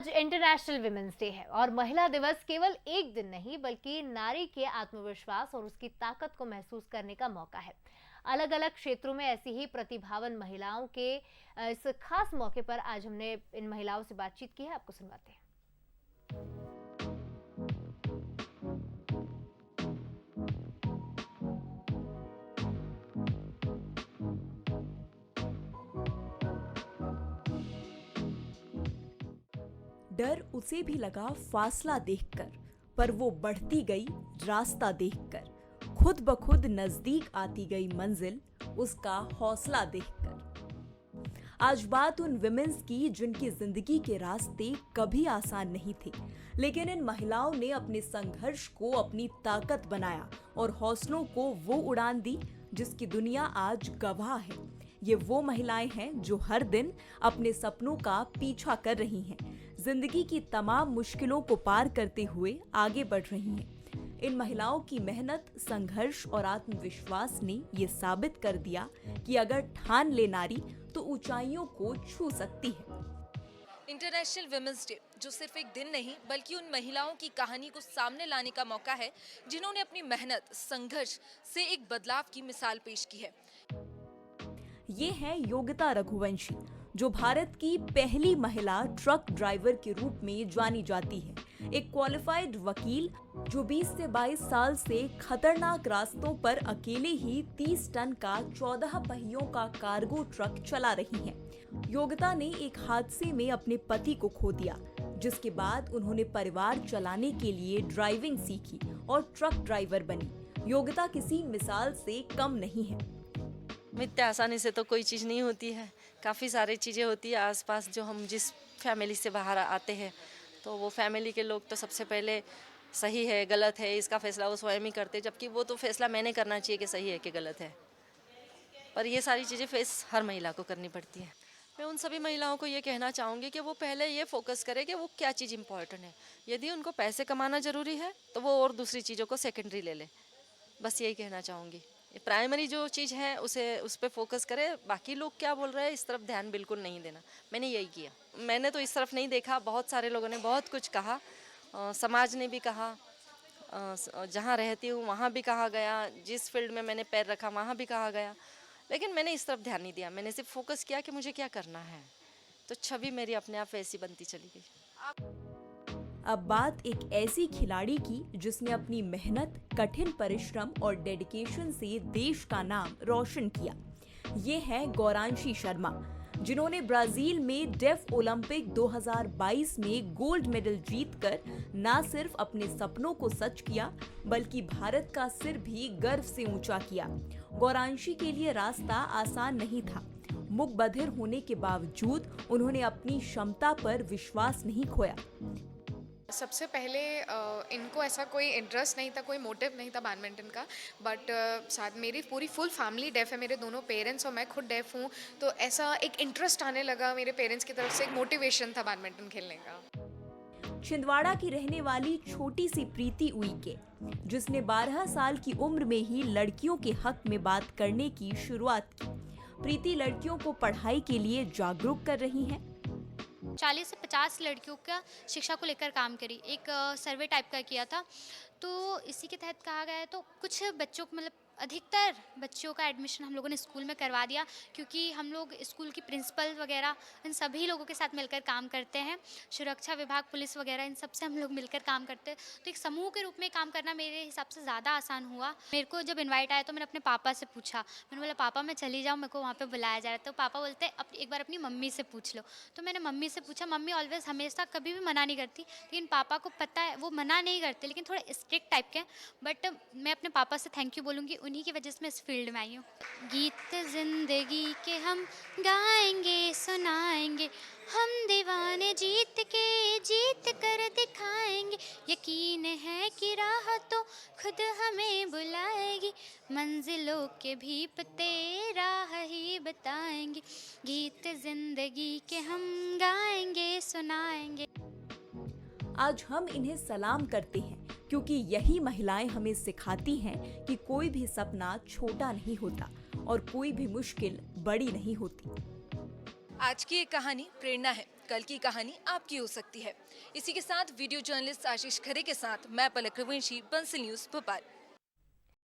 आज international women's day है और महिला दिवस केवल एक दिन नहीं बल्कि नारी के आत्मविश्वास और उसकी ताकत को महसूस करने का मौका है। अलग अलग क्षेत्रों में ऐसी ही प्रतिभावान महिलाओं के इस खास मौके पर आज हमने इन महिलाओं से बातचीत की है, आपको सुनवाते हैं। डर उसे भी लगा फासला देखकर, पर वो बढ़ती गई रास्ता देखकर। खुद ब खुद नजदीक आती गई मंजिल, उसका हौसला देखकर। आज बात उन विमेंस की जिनकी जिंदगी के रास्ते कभी आसान नहीं थे, लेकिन इन महिलाओं ने अपने संघर्ष को अपनी ताकत बनाया और हौसलों को वो उड़ान दी जिसकी दुनिया आज गवाह है। ये वो महिलाएं हैं जो हर दिन अपने सपनों का पीछा कर रही हैं, जिंदगी की तमाम मुश्किलों को पार करते हुए आगे बढ़ रही हैं। इन महिलाओं की मेहनत, संघर्ष और आत्मविश्वास ने ये साबित कर दिया कि अगर ठान ले नारी तो ऊंचाइयों को छू सकती है। इंटरनेशनल विमेंस डे जो सिर्फ एक दिन नहीं बल्कि उन महिलाओं की कहानी को सामने लाने का मौका है जिन्होंने अपनी मेहनत, संघर्ष से एक बदलाव की मिसाल पेश की है। ये है योगिता रघुवंशी, जो भारत की पहली महिला ट्रक ड्राइवर के रूप में जानी जाती है। एक क्वालिफाइड वकील जो 20 से 22 साल से खतरनाक रास्तों पर अकेले ही 30 टन का 14 पहियों का कार्गो ट्रक चला रही हैं। योगिता ने एक हादसे में अपने पति को खो दिया, जिसके बाद उन्होंने परिवार चलाने के लिए ड्राइविंग सीखी और ट्रक ड्राइवर बनी। योगिता किसी मिसाल से कम नहीं है। इतने आसानी से तो कोई चीज़ नहीं होती है, काफ़ी सारी चीज़ें होती है आसपास। जो हम जिस फैमिली से बाहर आते हैं तो वो फैमिली के लोग तो सबसे पहले सही है गलत है इसका फैसला वो स्वयं ही करते, जबकि वो तो फैसला मैंने करना चाहिए कि सही है कि गलत है। पर ये सारी चीज़ें फेस हर महिला को करनी पड़ती है। मैं उन सभी महिलाओं को ये कहना चाहूँगी कि वो पहले ये फोकस करें कि वो क्या चीज़ इम्पॉर्टेंट है। यदि उनको पैसे कमाना ज़रूरी है तो वो और दूसरी चीज़ों को सेकेंडरी ले ले, बस यही कहना चाहूँगी। प्राइमरी जो चीज़ है उस पर फोकस करें, बाकी लोग क्या बोल रहे हैं इस तरफ ध्यान बिल्कुल नहीं देना। मैंने यही किया। मैंने तो इस तरफ नहीं देखा, बहुत सारे लोगों ने बहुत कुछ कहा, समाज ने भी कहा, जहाँ रहती हूँ वहाँ भी कहा गया, जिस फील्ड में मैंने पैर रखा वहाँ भी कहा गया, लेकिन मैंने इस तरफ ध्यान नहीं दिया। मैंने सिर्फ फोकस किया कि मुझे क्या करना है, तो छवि मेरी अपने आप वैसी बनती चली गई। अब बात एक ऐसी खिलाड़ी की जिसने अपनी मेहनत, कठिन परिश्रम और डेडिकेशन से देश का नाम रोशन किया। ये है गौरांशी शर्मा, जिन्होंने ब्राजील में डेफ ओलंपिक 2022 में गोल्ड मेडल जीतकर न सिर्फ अपने सपनों को सच किया बल्कि भारत का सिर भी गर्व से ऊंचा किया। गौरांशी के लिए रास्ता आसान नहीं था। मुख बधिर होने के बावजूद उन्होंने अपनी क्षमता पर विश्वास नहीं खोया। सबसे पहले इनको ऐसा कोई इंटरेस्ट नहीं था, कोई मोटिव नहीं था बैडमिंटन का, बट साथ मेरी पूरी फुल फैमिली डेफ है। मेरे दोनों पेरेंट्स और मैं खुद डेफ हूँ, तो ऐसा एक इंटरेस्ट आने लगा मेरे पेरेंट्स की तरफ से, एक मोटिवेशन था बैडमिंटन खेलने का। छिंदवाड़ा की रहने वाली छोटी सी प्रीति उइके, जिसने 12 साल की उम्र में ही लड़कियों के हक में बात करने की शुरुआत की। प्रीति लड़कियों को पढ़ाई के लिए जागरूक कर रही हैं। 40 से 50 लड़कियों का शिक्षा को लेकर काम करी, एक सर्वे टाइप का किया था। तो इसी के तहत कहा गया है, तो कुछ बच्चों को मतलब अधिकतर बच्चों का एडमिशन हम लोगों ने स्कूल में करवा दिया, क्योंकि हम लोग स्कूल की प्रिंसिपल वगैरह इन सभी लोगों के साथ मिलकर काम करते हैं। सुरक्षा विभाग, पुलिस वगैरह, इन सब से हम लोग मिलकर काम करते हैं। तो एक समूह के रूप में काम करना मेरे हिसाब से ज़्यादा आसान हुआ। मेरे को जब इन्वाइट आया तो मैंने अपने पापा से पूछा, मैंने बोला पापा मैं चली जाऊँ, मेरे को वहाँ पर बुलाया जा रहा है। तो पापा बोलते हैं एक बार अपनी मम्मी से पूछ लो। तो मैंने मम्मी से पूछा। मम्मी ऑलवेज हमेशा कभी भी मना नहीं करती, लेकिन पापा को पता है वो मना नहीं करते, लेकिन थोड़े स्ट्रिक्ट टाइप के हैं। बट मैं अपने पापा से थैंक यू बोलूँगी, उन्हीं की वजह से मैं इस फील्ड में आई हूँ। गीत जिंदगी के हम गाएंगे, सुनाएंगे, हम दीवाने जीत कर दिखाएंगे। यकीन है कि राह तो खुद हमें बुलाएगी, मंजिलों के भी पते राह ही बताएंगे। गीत जिंदगी के हम गाएंगे, सुनाएंगे। आज हम इन्हें सलाम करते हैं क्योंकि यही महिलाएं हमें सिखाती हैं कि कोई भी सपना छोटा नहीं होता और कोई भी मुश्किल बड़ी नहीं होती। आज की ये कहानी प्रेरणा है कल की कहानी आपकी हो सकती है। इसी के साथ वीडियो जर्नलिस्ट आशीष खरे के साथ मैं पलक रघुवंशी, बंसल न्यूज़ भोपाल।